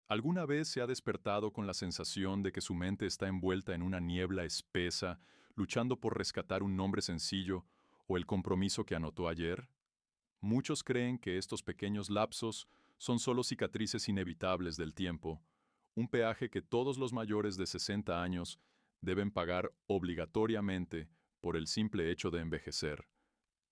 ¿Alguna vez se ha despertado con la sensación de que su mente está envuelta en una niebla espesa, luchando por rescatar un nombre sencillo o el compromiso que anotó ayer? Muchos creen que estos pequeños lapsos son solo cicatrices inevitables del tiempo, un peaje que todos los mayores de 60 años deben pagar obligatoriamente por el simple hecho de envejecer.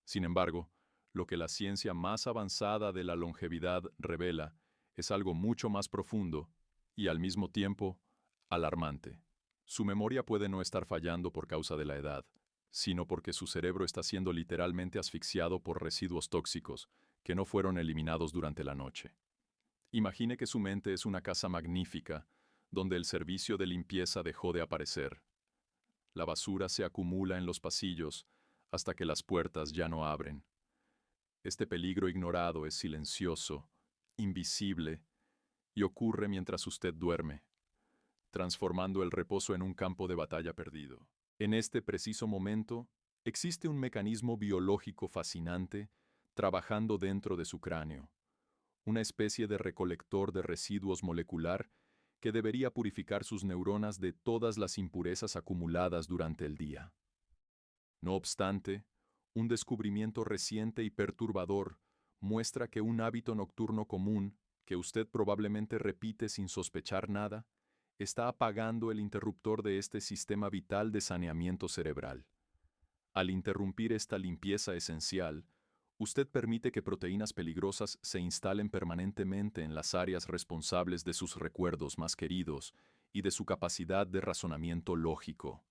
Sin embargo, lo que la ciencia más avanzada de la longevidad revela es algo mucho más profundo y al mismo tiempo alarmante. Su memoria puede no estar fallando por causa de la edad, sino porque su cerebro está siendo literalmente asfixiado por residuos tóxicos que no fueron eliminados durante la noche. Imagine que su mente es una casa magnífica, donde el servicio de limpieza dejó de aparecer. La basura se acumula en los pasillos hasta que las puertas ya no abren. Este peligro ignorado es silencioso, invisible, y ocurre mientras usted duerme, transformando el reposo en un campo de batalla perdido. En este preciso momento, existe un mecanismo biológico fascinante trabajando dentro de su cráneo, una especie de recolector de residuos molecular que debería purificar sus neuronas de todas las impurezas acumuladas durante el día. No obstante, un descubrimiento reciente y perturbador muestra que un hábito nocturno común, que usted probablemente repite sin sospechar nada, está apagando el interruptor de este sistema vital de saneamiento cerebral. Al interrumpir esta limpieza esencial, usted permite que proteínas peligrosas se instalen permanentemente en las áreas responsables de sus recuerdos más queridos y de su capacidad de razonamiento lógico.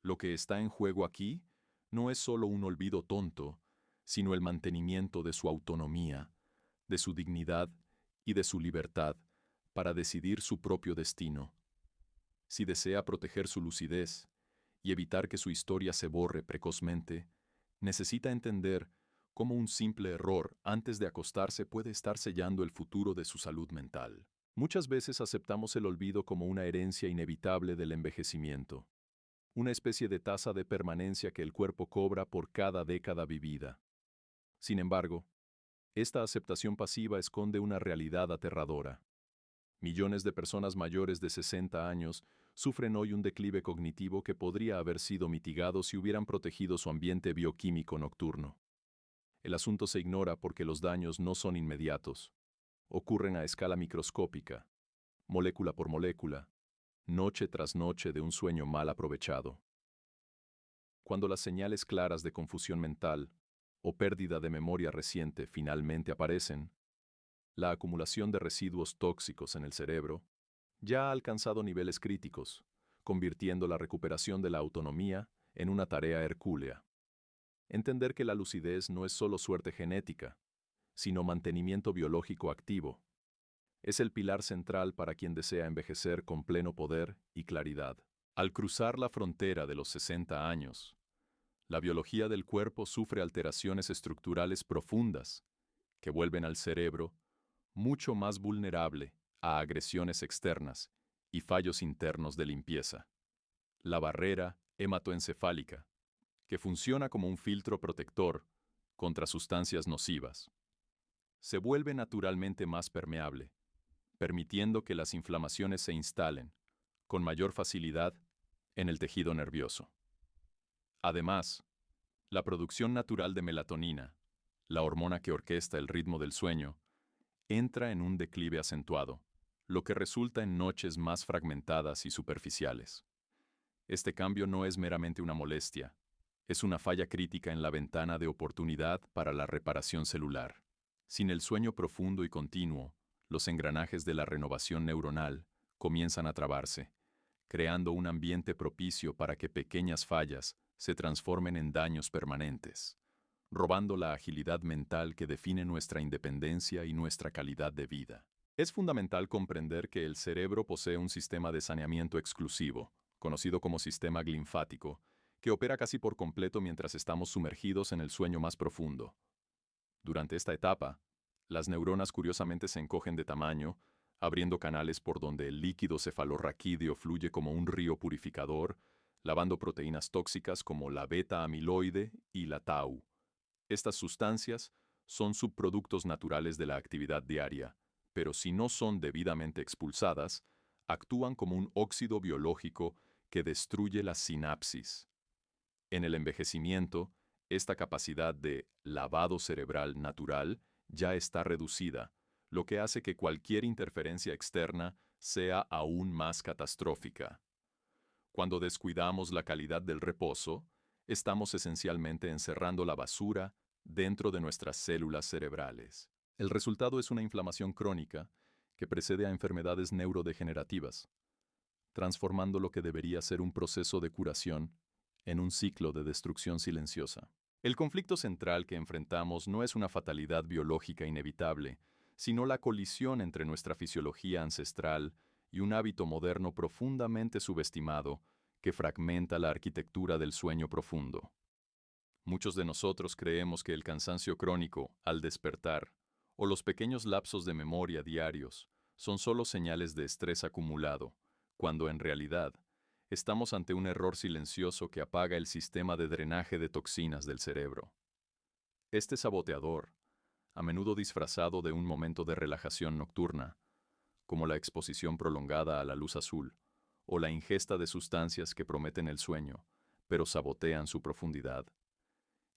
Lo que está en juego aquí no es solo un olvido tonto, sino el mantenimiento de su autonomía, de su dignidad y de su libertad para decidir su propio destino. Si desea proteger su lucidez y evitar que su historia se borre precozmente, necesita entender cómo un simple error antes de acostarse puede estar sellando el futuro de su salud mental. Muchas veces aceptamos el olvido como una herencia inevitable del envejecimiento, una especie de tasa de permanencia que el cuerpo cobra por cada década vivida. Sin embargo, esta aceptación pasiva esconde una realidad aterradora. Millones de personas mayores de 60 años sufren hoy un declive cognitivo que podría haber sido mitigado si hubieran protegido su ambiente bioquímico nocturno. El asunto se ignora porque los daños no son inmediatos. Ocurren a escala microscópica, molécula por molécula, noche tras noche de un sueño mal aprovechado. Cuando las señales claras de confusión mental o pérdida de memoria reciente finalmente aparecen, la acumulación de residuos tóxicos en el cerebro ya ha alcanzado niveles críticos, convirtiendo la recuperación de la autonomía en una tarea hercúlea. Entender que la lucidez no es solo suerte genética, sino mantenimiento biológico activo, es el pilar central para quien desea envejecer con pleno poder y claridad. Al cruzar la frontera de los 60 años, la biología del cuerpo sufre alteraciones estructurales profundas que vuelven al cerebro mucho más vulnerable a agresiones externas y fallos internos de limpieza. La barrera hematoencefálica, que funciona como un filtro protector contra sustancias nocivas, se vuelve naturalmente más permeable, permitiendo que las inflamaciones se instalen, con mayor facilidad, en el tejido nervioso. Además, la producción natural de melatonina, la hormona que orquesta el ritmo del sueño, entra en un declive acentuado, lo que resulta en noches más fragmentadas y superficiales. Este cambio no es meramente una molestia, es una falla crítica en la ventana de oportunidad para la reparación celular. Sin el sueño profundo y continuo, los engranajes de la renovación neuronal comienzan a trabarse, creando un ambiente propicio para que pequeñas fallas se transformen en daños permanentes, robando la agilidad mental que define nuestra independencia y nuestra calidad de vida. Es fundamental comprender que el cerebro posee un sistema de saneamiento exclusivo, conocido como sistema linfático, que opera casi por completo mientras estamos sumergidos en el sueño más profundo. Durante esta etapa, las neuronas curiosamente se encogen de tamaño, abriendo canales por donde el líquido cefalorraquídeo fluye como un río purificador, lavando proteínas tóxicas como la beta-amiloide y la tau. Estas sustancias son subproductos naturales de la actividad diaria, pero si no son debidamente expulsadas, actúan como un óxido biológico que destruye la sinapsis. En el envejecimiento, esta capacidad de lavado cerebral natural ya está reducida, lo que hace que cualquier interferencia externa sea aún más catastrófica. Cuando descuidamos la calidad del reposo, estamos esencialmente encerrando la basura dentro de nuestras células cerebrales. El resultado es una inflamación crónica que precede a enfermedades neurodegenerativas, transformando lo que debería ser un proceso de curación en un ciclo de destrucción silenciosa. El conflicto central que enfrentamos no es una fatalidad biológica inevitable, sino la colisión entre nuestra fisiología ancestral y un hábito moderno profundamente subestimado que fragmenta la arquitectura del sueño profundo. Muchos de nosotros creemos que el cansancio crónico, al despertar, o los pequeños lapsos de memoria diarios, son solo señales de estrés acumulado, cuando en realidad estamos ante un error silencioso que apaga el sistema de drenaje de toxinas del cerebro. Este saboteador, a menudo disfrazado de un momento de relajación nocturna, como la exposición prolongada a la luz azul, o la ingesta de sustancias que prometen el sueño, pero sabotean su profundidad,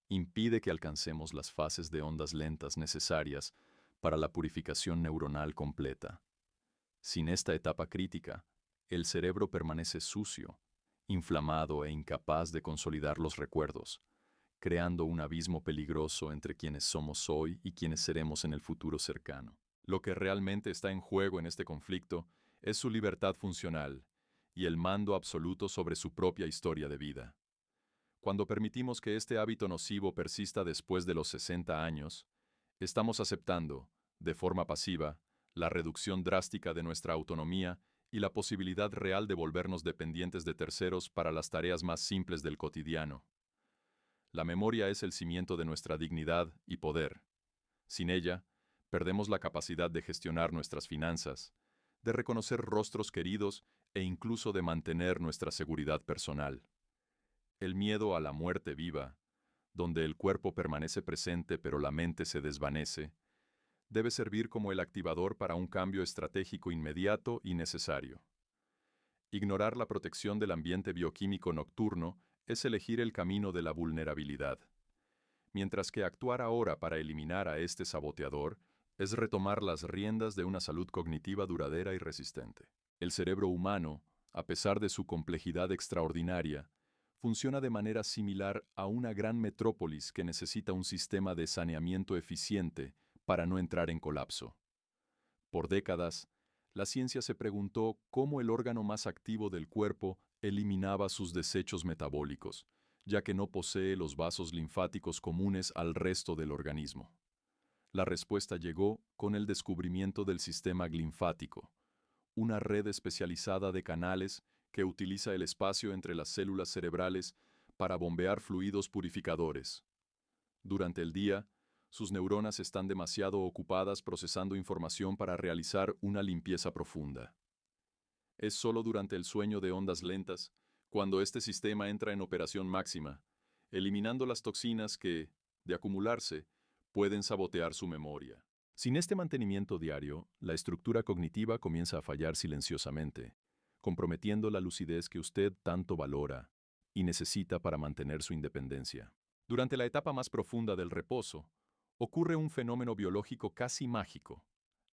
impide que alcancemos las fases de ondas lentas necesarias para la purificación neuronal completa. Sin esta etapa crítica, el cerebro permanece sucio, inflamado e incapaz de consolidar los recuerdos, creando un abismo peligroso entre quienes somos hoy y quienes seremos en el futuro cercano. Lo que realmente está en juego en este conflicto es su libertad funcional y el mando absoluto sobre su propia historia de vida. Cuando permitimos que este hábito nocivo persista después de los 60 años, estamos aceptando, de forma pasiva, la reducción drástica de nuestra autonomía y la posibilidad real de volvernos dependientes de terceros para las tareas más simples del cotidiano. La memoria es el cimiento de nuestra dignidad y poder. Sin ella, perdemos la capacidad de gestionar nuestras finanzas, de reconocer rostros queridos e incluso de mantener nuestra seguridad personal. El miedo a la muerte viva, donde el cuerpo permanece presente pero la mente se desvanece, debe servir como el activador para un cambio estratégico inmediato y necesario. Ignorar la protección del ambiente bioquímico nocturno es elegir el camino de la vulnerabilidad, mientras que actuar ahora para eliminar a este saboteador es retomar las riendas de una salud cognitiva duradera y resistente. El cerebro humano, a pesar de su complejidad extraordinaria, funciona de manera similar a una gran metrópolis que necesita un sistema de saneamiento eficiente para no entrar en colapso. Por décadas, la ciencia se preguntó cómo el órgano más activo del cuerpo eliminaba sus desechos metabólicos, ya que no posee los vasos linfáticos comunes al resto del organismo. La respuesta llegó con el descubrimiento del sistema linfático, una red especializada de canales que utiliza el espacio entre las células cerebrales para bombear fluidos purificadores. Durante el día, sus neuronas están demasiado ocupadas procesando información para realizar una limpieza profunda. Es solo durante el sueño de ondas lentas, cuando este sistema entra en operación máxima, eliminando las toxinas que, de acumularse, pueden sabotear su memoria. Sin este mantenimiento diario, la estructura cognitiva comienza a fallar silenciosamente, comprometiendo la lucidez que usted tanto valora y necesita para mantener su independencia. Durante la etapa más profunda del reposo, ocurre un fenómeno biológico casi mágico.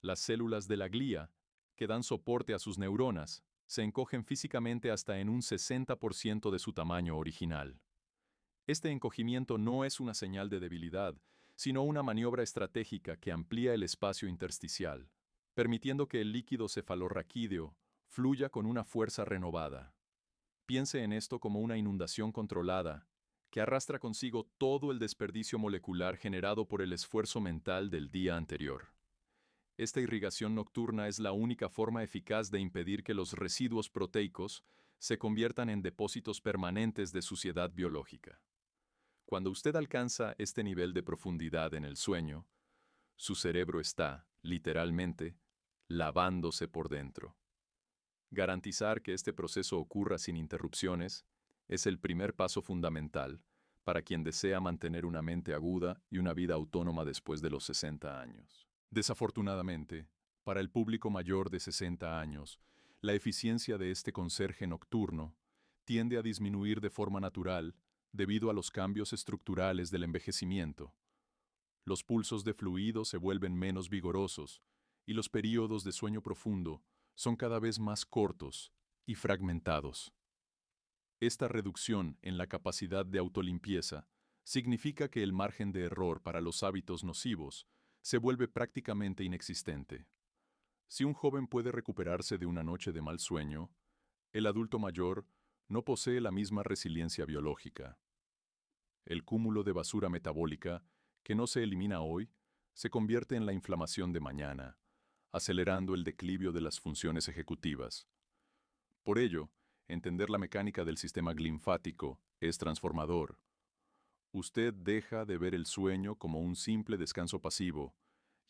Las células de la glía, que dan soporte a sus neuronas, se encogen físicamente hasta en un 60% de su tamaño original. Este encogimiento no es una señal de debilidad, sino una maniobra estratégica que amplía el espacio intersticial, permitiendo que el líquido cefalorraquídeo fluya con una fuerza renovada. Piense en esto como una inundación controlada, que arrastra consigo todo el desperdicio molecular generado por el esfuerzo mental del día anterior. Esta irrigación nocturna es la única forma eficaz de impedir que los residuos proteicos se conviertan en depósitos permanentes de suciedad biológica. Cuando usted alcanza este nivel de profundidad en el sueño, su cerebro está, literalmente, lavándose por dentro. Garantizar que este proceso ocurra sin interrupciones es el primer paso fundamental para quien desea mantener una mente aguda y una vida autónoma después de los 60 años. Desafortunadamente, Para el público mayor de 60 años, la eficiencia de este conserje nocturno tiende a disminuir de forma natural debido a los cambios estructurales del envejecimiento. Los pulsos de fluido se vuelven menos vigorosos y los períodos de sueño profundo son cada vez más cortos y fragmentados. Esta reducción en la capacidad de autolimpieza significa que el margen de error para los hábitos nocivos se vuelve prácticamente inexistente. Si un joven puede recuperarse de una noche de mal sueño, el adulto mayor no posee la misma resiliencia biológica. El cúmulo de basura metabólica, que no se elimina hoy, se convierte en la inflamación de mañana, acelerando el declive de las funciones ejecutivas. Por ello, entender la mecánica del sistema linfático es transformador. Usted deja de ver el sueño como un simple descanso pasivo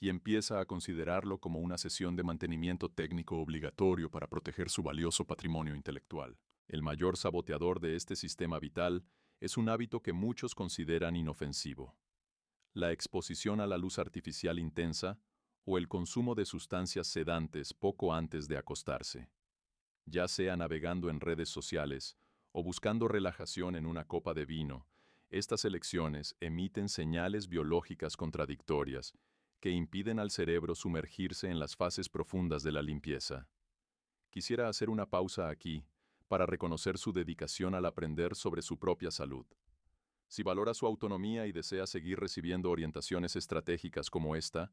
y empieza a considerarlo como una sesión de mantenimiento técnico obligatorio para proteger su valioso patrimonio intelectual. El mayor saboteador de este sistema vital es un hábito que muchos consideran inofensivo: la exposición a la luz artificial intensa o el consumo de sustancias sedantes poco antes de acostarse. Ya sea navegando en redes sociales o buscando relajación en una copa de vino, estas elecciones emiten señales biológicas contradictorias que impiden al cerebro sumergirse en las fases profundas de la limpieza. Quisiera hacer una pausa aquí para reconocer su dedicación al aprender sobre su propia salud. Si valora su autonomía y desea seguir recibiendo orientaciones estratégicas como esta,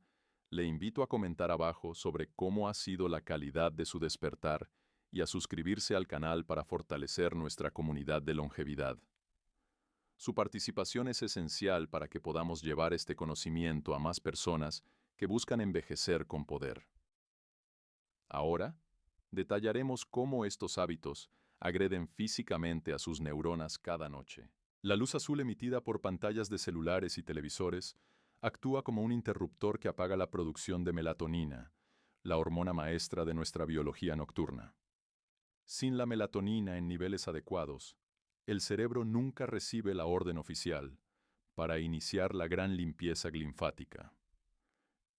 le invito a comentar abajo sobre cómo ha sido la calidad de su despertar y a suscribirse al canal para fortalecer nuestra comunidad de longevidad. Su participación es esencial para que podamos llevar este conocimiento a más personas que buscan envejecer con poder. Ahora, detallaremos cómo estos hábitos agreden físicamente a sus neuronas cada noche. La luz azul emitida por pantallas de celulares y televisores actúa como un interruptor que apaga la producción de melatonina, la hormona maestra de nuestra biología nocturna. Sin la melatonina en niveles adecuados, el cerebro nunca recibe la orden oficial para iniciar la gran limpieza linfática.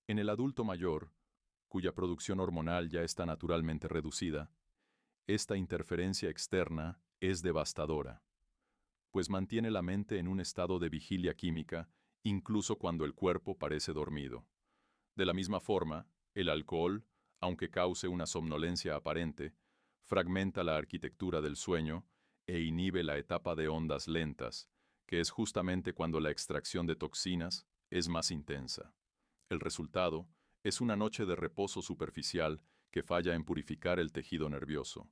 En el adulto mayor, cuya producción hormonal ya está naturalmente reducida, esta interferencia externa es devastadora, pues mantiene la mente en un estado de vigilia química incluso cuando el cuerpo parece dormido. De la misma forma, el alcohol, aunque cause una somnolencia aparente, fragmenta la arquitectura del sueño e inhibe la etapa de ondas lentas, que es justamente cuando la extracción de toxinas es más intensa. El resultado es una noche de reposo superficial que falla en purificar el tejido nervioso,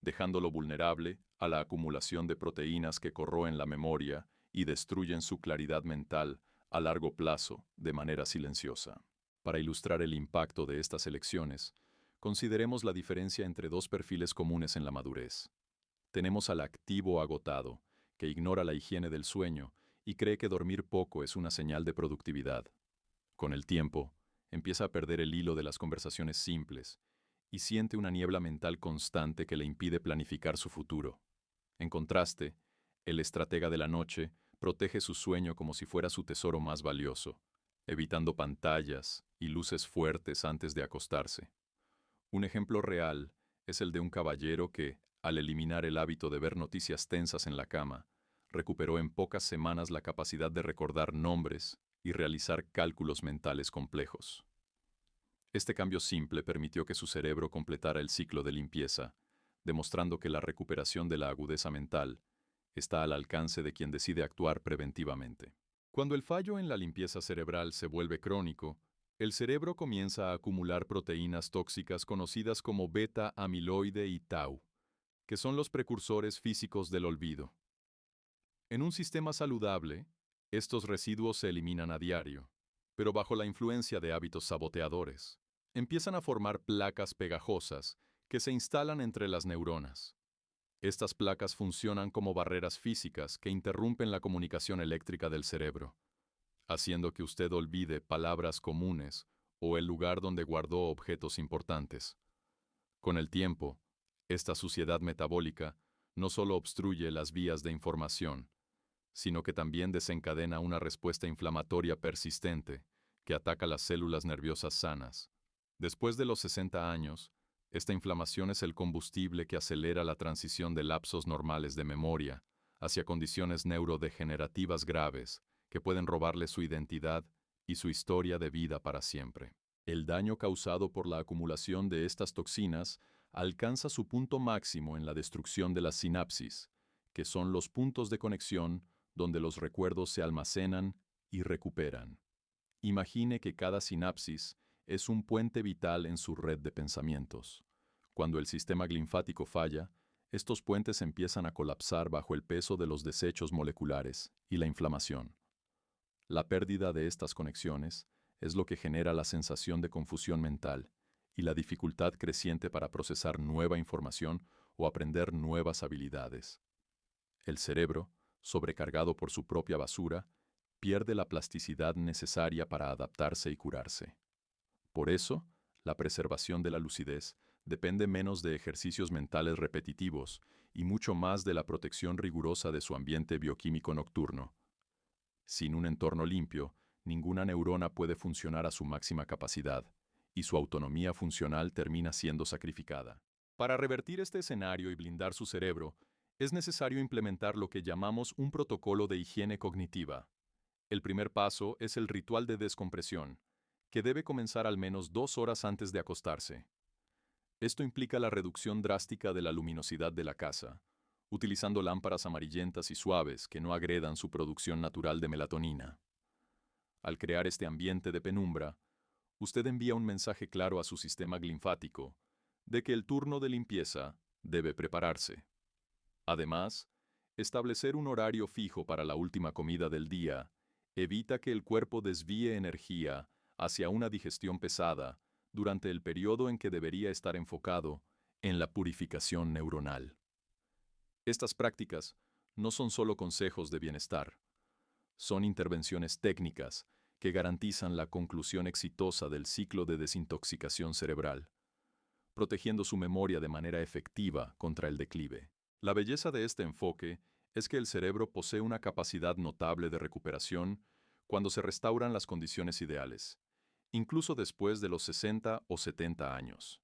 dejándolo vulnerable a la acumulación de proteínas que corroen la memoria y destruyen su claridad mental a largo plazo de manera silenciosa. Para ilustrar el impacto de estas elecciones, consideremos la diferencia entre dos perfiles comunes en la madurez. Tenemos al activo agotado, que ignora la higiene del sueño y cree que dormir poco es una señal de productividad. Con el tiempo, empieza a perder el hilo de las conversaciones simples y siente una niebla mental constante que le impide planificar su futuro. En contraste, el estratega de la noche protege su sueño como si fuera su tesoro más valioso, evitando pantallas y luces fuertes antes de acostarse. Un ejemplo real es el de un caballero que, al eliminar el hábito de ver noticias tensas en la cama, recuperó en pocas semanas la capacidad de recordar nombres y realizar cálculos mentales complejos. Este cambio simple permitió que su cerebro completara el ciclo de limpieza, demostrando que la recuperación de la agudeza mental está al alcance de quien decide actuar preventivamente. Cuando el fallo en la limpieza cerebral se vuelve crónico, el cerebro comienza a acumular proteínas tóxicas conocidas como beta-amiloide y tau, que son los precursores físicos del olvido. En un sistema saludable, estos residuos se eliminan a diario, pero bajo la influencia de hábitos saboteadores, empiezan a formar placas pegajosas que se instalan entre las neuronas. Estas placas funcionan como barreras físicas que interrumpen la comunicación eléctrica del cerebro, haciendo que usted olvide palabras comunes o el lugar donde guardó objetos importantes. Con el tiempo, esta suciedad metabólica no solo obstruye las vías de información, sino que también desencadena una respuesta inflamatoria persistente que ataca las células nerviosas sanas, Después de los 60 años, esta inflamación es el combustible que acelera la transición de lapsos normales de memoria hacia condiciones neurodegenerativas graves que pueden robarle su identidad y su historia de vida para siempre. El daño causado por la acumulación de estas toxinas alcanza su punto máximo en la destrucción de las sinapsis, que son los puntos de conexión donde los recuerdos se almacenan y recuperan. Imagine que cada sinapsis es un puente vital en su red de pensamientos. Cuando el sistema linfático falla, estos puentes empiezan a colapsar bajo el peso de los desechos moleculares y la inflamación. La pérdida de estas conexiones es lo que genera la sensación de confusión mental y la dificultad creciente para procesar nueva información o aprender nuevas habilidades. El cerebro, sobrecargado por su propia basura, pierde la plasticidad necesaria para adaptarse y curarse. Por eso, la preservación de la lucidez depende menos de ejercicios mentales repetitivos y mucho más de la protección rigurosa de su ambiente bioquímico nocturno. Sin un entorno limpio, ninguna neurona puede funcionar a su máxima capacidad, y su autonomía funcional termina siendo sacrificada. Para revertir este escenario y blindar su cerebro, es necesario implementar lo que llamamos un protocolo de higiene cognitiva. El primer paso es el ritual de descompresión, que debe comenzar al menos 2 horas antes de acostarse. Esto implica la reducción drástica de la luminosidad de la casa, utilizando lámparas amarillentas y suaves que no agredan su producción natural de melatonina. Al crear este ambiente de penumbra, usted envía un mensaje claro a su sistema linfático de que el turno de limpieza debe prepararse. Además, establecer un horario fijo para la última comida del día evita que el cuerpo desvíe energía hacia una digestión pesada durante el periodo en que debería estar enfocado en la purificación neuronal. Estas prácticas no son solo consejos de bienestar, son intervenciones técnicas que garantizan la conclusión exitosa del ciclo de desintoxicación cerebral, protegiendo su memoria de manera efectiva contra el declive. La belleza de este enfoque es que el cerebro posee una capacidad notable de recuperación cuando se restauran las condiciones ideales, incluso después de los 60 o 70 años.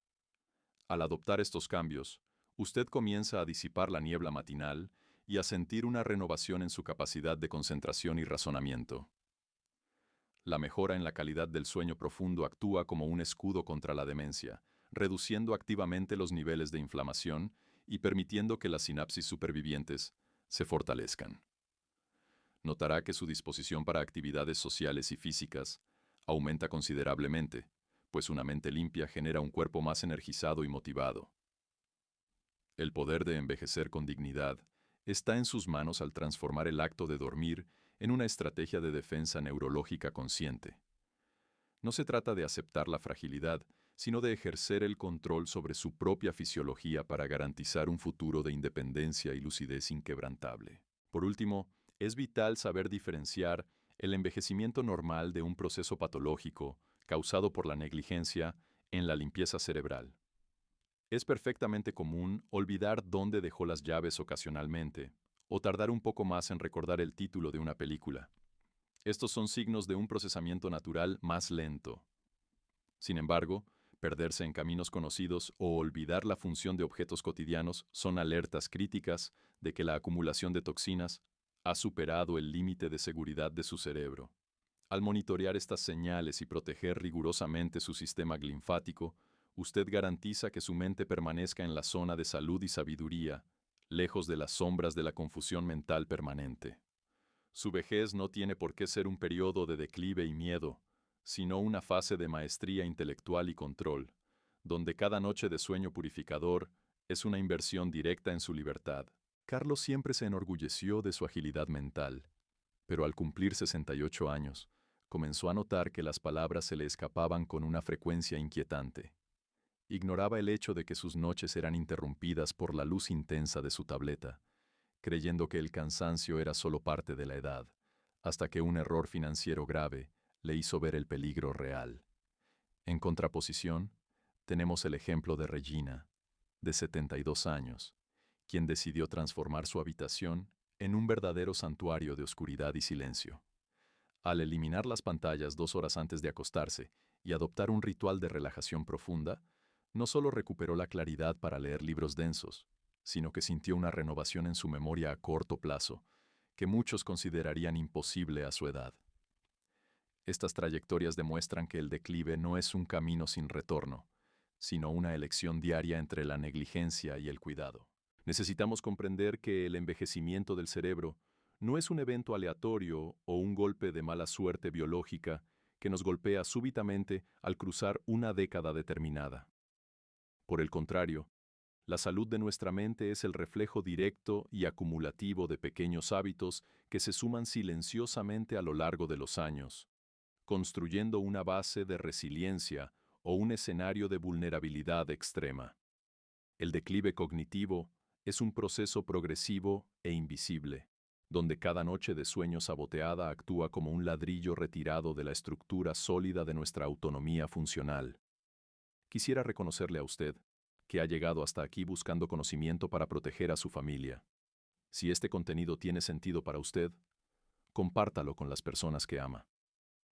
Al adoptar estos cambios, usted comienza a disipar la niebla matinal y a sentir una renovación en su capacidad de concentración y razonamiento. La mejora en la calidad del sueño profundo actúa como un escudo contra la demencia, reduciendo activamente los niveles de inflamación y permitiendo que las sinapsis supervivientes se fortalezcan. Notará que su disposición para actividades sociales y físicas aumenta considerablemente, pues una mente limpia genera un cuerpo más energizado y motivado. El poder de envejecer con dignidad está en sus manos al transformar el acto de dormir en una estrategia de defensa neurológica consciente. No se trata de aceptar la fragilidad, sino de ejercer el control sobre su propia fisiología para garantizar un futuro de independencia y lucidez inquebrantable. Por último, es vital saber diferenciar el envejecimiento normal de un proceso patológico causado por la negligencia en la limpieza cerebral. Es perfectamente común olvidar dónde dejó las llaves ocasionalmente, o tardar un poco más en recordar el título de una película. Estos son signos de un procesamiento natural más lento. Sin embargo, perderse en caminos conocidos o olvidar la función de objetos cotidianos son alertas críticas de que la acumulación de toxinas ha superado el límite de seguridad de su cerebro. Al monitorear estas señales y proteger rigurosamente su sistema linfático, usted garantiza que su mente permanezca en la zona de salud y sabiduría, lejos de las sombras de la confusión mental permanente. Su vejez no tiene por qué ser un periodo de declive y miedo, sino una fase de maestría intelectual y control, donde cada noche de sueño purificador es una inversión directa en su libertad. Carlos siempre se enorgulleció de su agilidad mental, pero al cumplir 68 años, comenzó a notar que las palabras se le escapaban con una frecuencia inquietante. Ignoraba el hecho de que sus noches eran interrumpidas por la luz intensa de su tableta, creyendo que el cansancio era solo parte de la edad, hasta que un error financiero grave le hizo ver el peligro real. En contraposición, tenemos el ejemplo de Regina, de 72 años, quien decidió transformar su habitación en un verdadero santuario de oscuridad y silencio. Al eliminar las pantallas 2 horas antes de acostarse y adoptar un ritual de relajación profunda, no solo recuperó la claridad para leer libros densos, sino que sintió una renovación en su memoria a corto plazo, que muchos considerarían imposible a su edad. Estas trayectorias demuestran que el declive no es un camino sin retorno, sino una elección diaria entre la negligencia y el cuidado. Necesitamos comprender que el envejecimiento del cerebro no es un evento aleatorio o un golpe de mala suerte biológica que nos golpea súbitamente al cruzar una década determinada. Por el contrario, la salud de nuestra mente es el reflejo directo y acumulativo de pequeños hábitos que se suman silenciosamente a lo largo de los años, construyendo una base de resiliencia o un escenario de vulnerabilidad extrema. El declive cognitivo es un proceso progresivo e invisible, donde cada noche de sueño saboteada actúa como un ladrillo retirado de la estructura sólida de nuestra autonomía funcional. Quisiera reconocerle a usted que ha llegado hasta aquí buscando conocimiento para proteger a su familia. Si este contenido tiene sentido para usted, compártalo con las personas que ama.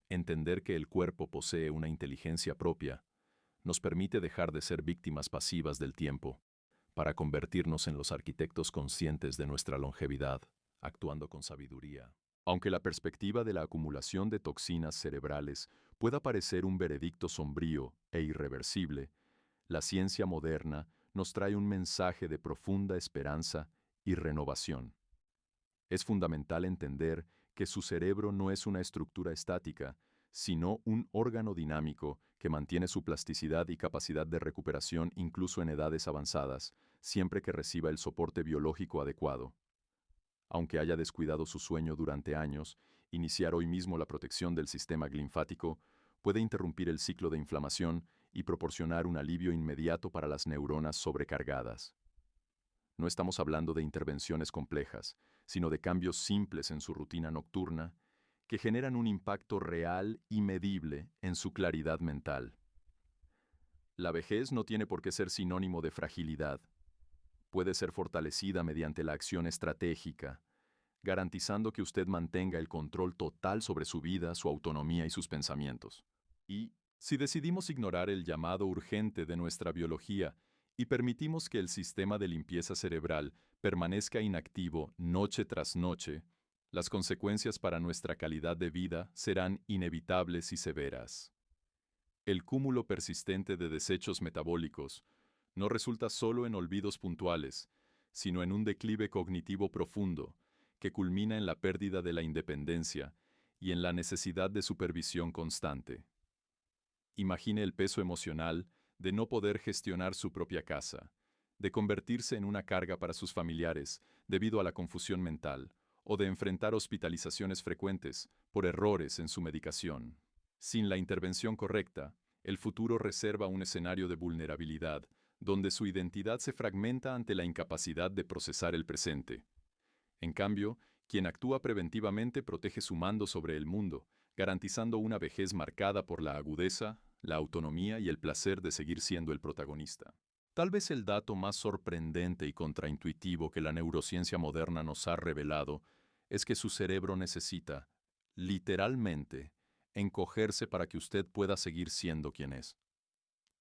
Entender que el cuerpo posee una inteligencia propia nos permite dejar de ser víctimas pasivas del tiempo, para convertirnos en los arquitectos conscientes de nuestra longevidad, actuando con sabiduría. Aunque la perspectiva de la acumulación de toxinas cerebrales pueda parecer un veredicto sombrío e irreversible, la ciencia moderna nos trae un mensaje de profunda esperanza y renovación. Es fundamental entender que su cerebro no es una estructura estática, sino un órgano dinámico que mantiene su plasticidad y capacidad de recuperación incluso en edades avanzadas, siempre que reciba el soporte biológico adecuado. Aunque haya descuidado su sueño durante años, iniciar hoy mismo la protección del sistema linfático puede interrumpir el ciclo de inflamación y proporcionar un alivio inmediato para las neuronas sobrecargadas. No estamos hablando de intervenciones complejas, sino de cambios simples en su rutina nocturna que generan un impacto real y medible en su claridad mental. La vejez no tiene por qué ser sinónimo de fragilidad. Puede ser fortalecida mediante la acción estratégica, garantizando que usted mantenga el control total sobre su vida, su autonomía y sus pensamientos. Y, si decidimos ignorar el llamado urgente de nuestra biología y permitimos que el sistema de limpieza cerebral permanezca inactivo noche tras noche, las consecuencias para nuestra calidad de vida serán inevitables y severas. El cúmulo persistente de desechos metabólicos no resulta solo en olvidos puntuales, sino en un declive cognitivo profundo que culmina en la pérdida de la independencia y en la necesidad de supervisión constante. Imagine el peso emocional de no poder gestionar su propia casa, de convertirse en una carga para sus familiares debido a la confusión mental, o de enfrentar hospitalizaciones frecuentes por errores en su medicación. Sin la intervención correcta, el futuro reserva un escenario de vulnerabilidad, donde su identidad se fragmenta ante la incapacidad de procesar el presente. En cambio, quien actúa preventivamente protege su mando sobre el mundo, garantizando una vejez marcada por la agudeza, la autonomía y el placer de seguir siendo el protagonista. Tal vez el dato más sorprendente y contraintuitivo que la neurociencia moderna nos ha revelado es que su cerebro necesita, literalmente, encogerse para que usted pueda seguir siendo quien es.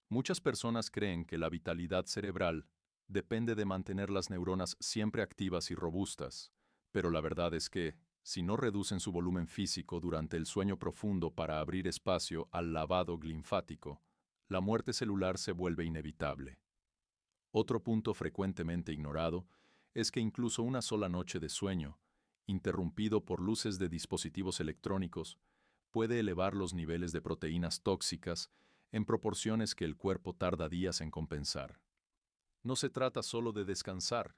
Muchas personas creen que la vitalidad cerebral depende de mantener las neuronas siempre activas y robustas, pero la verdad es que, si no reducen su volumen físico durante el sueño profundo para abrir espacio al lavado linfático, la muerte celular se vuelve inevitable. Otro punto frecuentemente ignorado es que incluso una sola noche de sueño, interrumpido por luces de dispositivos electrónicos, puede elevar los niveles de proteínas tóxicas en proporciones que el cuerpo tarda días en compensar. No se trata solo de descansar,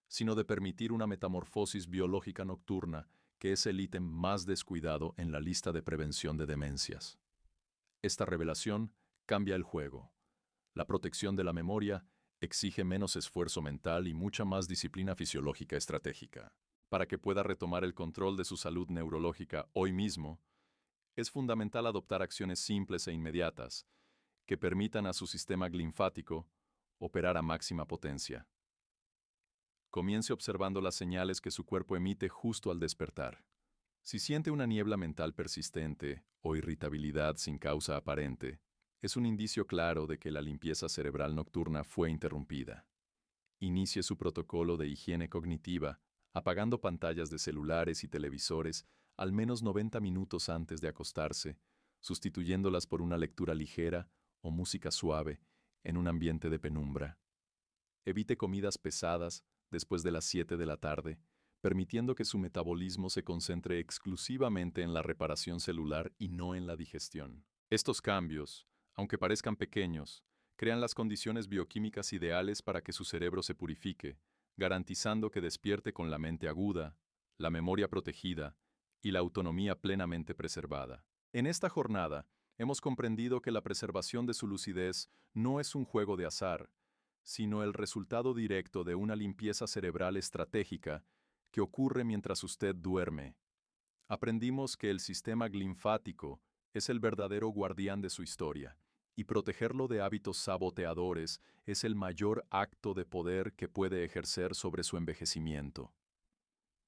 sino de permitir una metamorfosis biológica nocturna que es el ítem más descuidado en la lista de prevención de demencias. Esta revelación cambia el juego. La protección de la memoria exige menos esfuerzo mental y mucha más disciplina fisiológica estratégica. Para que pueda retomar el control de su salud neurológica hoy mismo, es fundamental adoptar acciones simples e inmediatas que permitan a su sistema linfático operar a máxima potencia. Comience observando las señales que su cuerpo emite justo al despertar. Si siente una niebla mental persistente o irritabilidad sin causa aparente, es un indicio claro de que la limpieza cerebral nocturna fue interrumpida. Inicie su protocolo de higiene cognitiva, apagando pantallas de celulares y televisores al menos 90 minutos antes de acostarse, sustituyéndolas por una lectura ligera o música suave en un ambiente de penumbra. Evite comidas pesadas después de las 7 de la tarde, permitiendo que su metabolismo se concentre exclusivamente en la reparación celular y no en la digestión. Estos cambios, aunque parezcan pequeños, crean las condiciones bioquímicas ideales para que su cerebro se purifique, garantizando que despierte con la mente aguda, la memoria protegida y la autonomía plenamente preservada. En esta jornada, hemos comprendido que la preservación de su lucidez no es un juego de azar, sino el resultado directo de una limpieza cerebral estratégica que ocurre mientras usted duerme. Aprendimos que el sistema linfático es el verdadero guardián de su historia, y protegerlo de hábitos saboteadores es el mayor acto de poder que puede ejercer sobre su envejecimiento.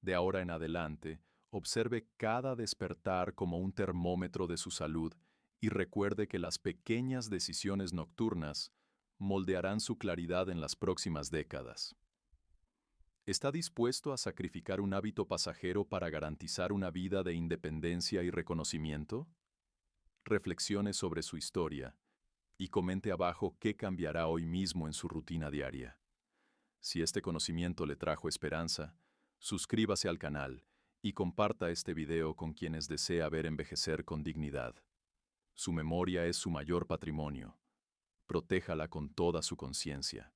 De ahora en adelante, observe cada despertar como un termómetro de su salud y recuerde que las pequeñas decisiones nocturnas moldearán su claridad en las próximas décadas. ¿Está dispuesto a sacrificar un hábito pasajero para garantizar una vida de independencia y reconocimiento? Reflexione sobre su historia y comente abajo qué cambiará hoy mismo en su rutina diaria. Si este conocimiento le trajo esperanza, suscríbase al canal y comparta este video con quienes desea ver envejecer con dignidad. Su memoria es su mayor patrimonio. Protéjala con toda su conciencia.